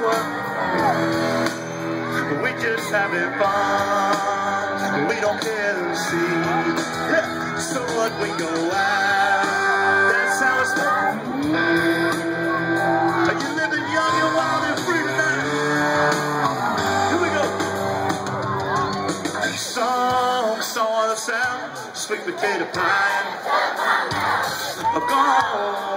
what? We just having fun. We don't care to see. Yeah. So what? We go out. That's how it's done. Are you living young and wild and free tonight? Here we go. Song of the South, sweet potato pie. Go home.